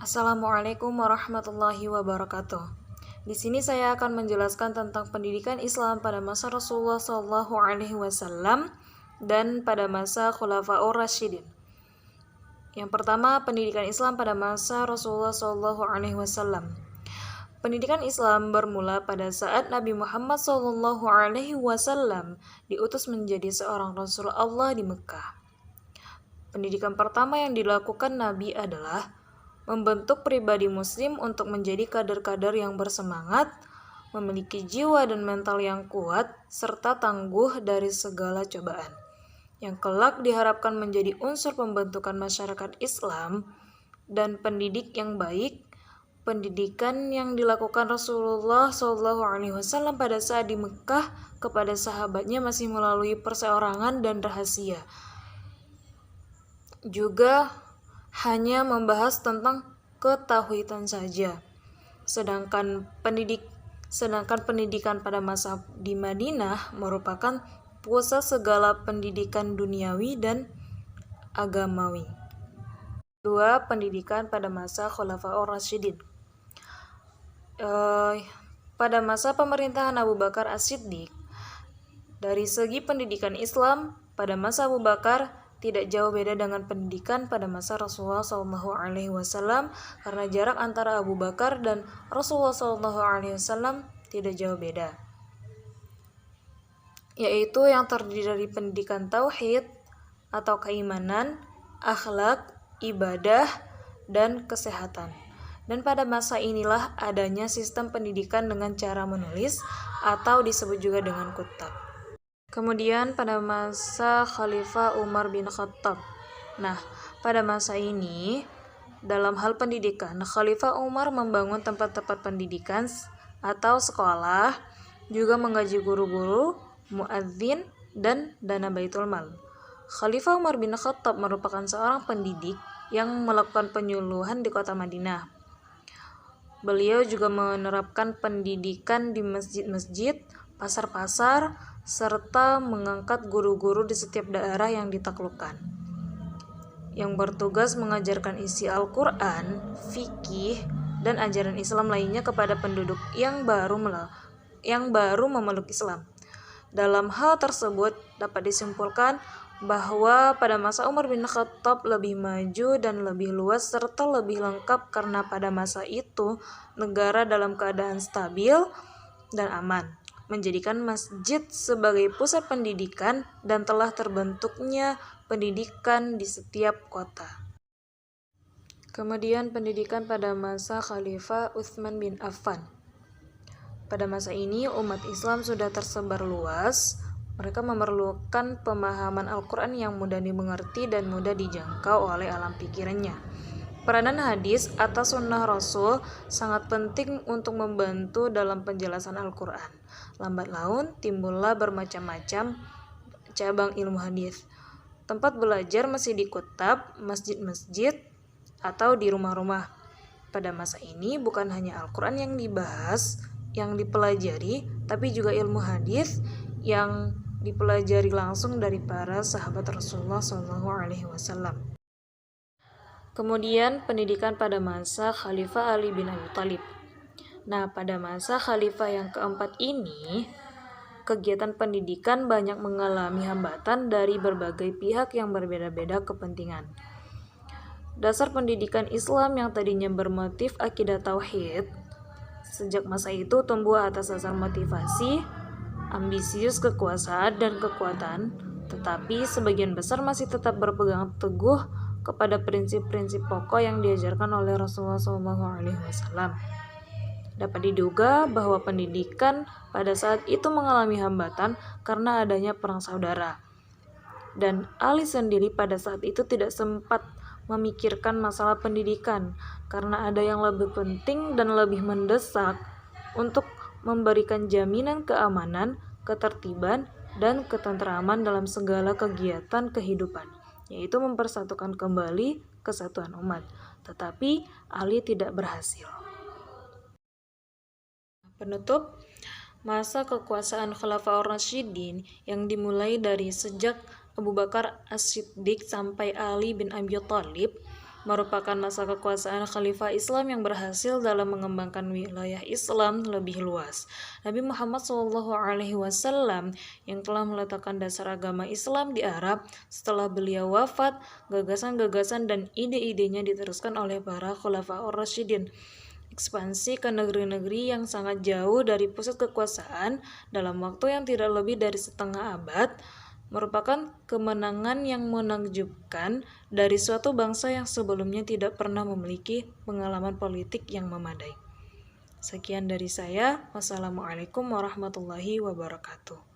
Assalamualaikum warahmatullahi wabarakatuh. Di sini saya akan menjelaskan tentang pendidikan Islam pada masa Rasulullah SAW dan pada masa Khulafaur Rasyidin. Yang pertama, pendidikan Islam pada masa Rasulullah SAW. Pendidikan Islam bermula pada saat Nabi Muhammad SAW diutus menjadi seorang Rasul Allah di Mekah. Pendidikan pertama yang dilakukan Nabi adalah membentuk pribadi muslim untuk menjadi kader-kader yang bersemangat, memiliki jiwa dan mental yang kuat, serta tangguh dari segala cobaan, yang kelak diharapkan menjadi unsur pembentukan masyarakat Islam dan pendidik yang baik. Pendidikan yang dilakukan Rasulullah SAW pada saat di Mekah kepada sahabatnya masih melalui perseorangan dan rahasia. Juga hanya membahas tentang ketauhidan saja. Sedangkan pendidikan pada masa di Madinah merupakan pusat segala pendidikan duniawi dan agamawi. Kedua, pendidikan pada masa Khulafaur Rasyidin. Pada masa pemerintahan Abu Bakar As-Siddiq, dari segi pendidikan Islam pada masa Abu Bakar tidak jauh beda dengan pendidikan pada masa Rasulullah SAW, karena jarak antara Abu Bakar dan Rasulullah SAW tidak jauh beda, yaitu yang terdiri dari pendidikan tauhid atau keimanan, akhlak, ibadah, dan kesehatan. Dan pada masa inilah adanya sistem pendidikan dengan cara menulis atau disebut juga dengan kutab. Kemudian pada masa Khalifah Umar bin Khattab. Nah, pada masa ini dalam hal pendidikan, Khalifah Umar membangun tempat-tempat pendidikan atau sekolah, juga menggaji guru-guru, muadzin, dan dana baitul mal. Khalifah Umar bin Khattab merupakan seorang pendidik yang melakukan penyuluhan di kota Madinah. Beliau juga menerapkan pendidikan di masjid-masjid, pasar-pasar, serta mengangkat guru-guru di setiap daerah yang ditaklukkan, yang bertugas mengajarkan isi Al-Quran, fikih, dan ajaran Islam lainnya kepada penduduk yang baru memeluk Islam. Dalam hal tersebut dapat disimpulkan bahwa pada masa Umar bin Khattab lebih maju dan lebih luas serta lebih lengkap, karena pada masa itu negara dalam keadaan stabil dan aman, menjadikan masjid sebagai pusat pendidikan dan telah terbentuknya pendidikan di setiap kota. Kemudian pendidikan pada masa Khalifah Utsman bin Affan. Pada masa ini umat Islam sudah tersebar luas. Mereka memerlukan pemahaman Al-Quran yang mudah dimengerti dan mudah dijangkau oleh alam pikirannya. Peranan hadis atau sunnah Rasul sangat penting untuk membantu dalam penjelasan Al-Quran. Lambat laun timbullah bermacam-macam cabang ilmu hadis. Tempat belajar masih di kutab, masjid-masjid, atau di rumah-rumah. Pada masa ini bukan hanya Al-Quran yang dibahas, yang dipelajari, tapi juga ilmu hadis yang dipelajari langsung dari para sahabat Rasulullah SAW. Kemudian pendidikan pada masa Khalifah Ali bin Abi Thalib. Nah, pada masa Khalifah yang keempat ini, kegiatan pendidikan banyak mengalami hambatan dari berbagai pihak yang berbeda-beda kepentingan. Dasar pendidikan Islam yang tadinya bermotif akidah tauhid, sejak masa itu tumbuh atas dasar motivasi, ambisius kekuasaan dan kekuatan, tetapi sebagian besar masih tetap berpegang teguh kepada prinsip-prinsip pokok yang diajarkan oleh Rasulullah SAW. Dapat diduga bahwa pendidikan pada saat itu mengalami hambatan karena adanya perang saudara. Dan Ali sendiri pada saat itu tidak sempat memikirkan masalah pendidikan karena ada yang lebih penting dan lebih mendesak untuk memberikan jaminan keamanan, ketertiban, dan ketentraman dalam segala kegiatan kehidupan, yaitu mempersatukan kembali kesatuan umat. Tetapi Ali tidak berhasil. Penutup, masa kekuasaan Khulafaur Rasyidin yang dimulai dari sejak Abu Bakar As-Siddiq sampai Ali bin Abi Thalib merupakan masa kekuasaan Khalifah Islam yang berhasil dalam mengembangkan wilayah Islam lebih luas. Nabi Muhammad SAW yang telah meletakkan dasar agama Islam di Arab, setelah beliau wafat, gagasan-gagasan dan ide-idenya diteruskan oleh para Khulafaur Rasyidin. Ekspansi ke negeri-negeri yang sangat jauh dari pusat kekuasaan dalam waktu yang tidak lebih dari setengah abad merupakan kemenangan yang menakjubkan dari suatu bangsa yang sebelumnya tidak pernah memiliki pengalaman politik yang memadai. Sekian dari saya. Wassalamualaikum warahmatullahi wabarakatuh.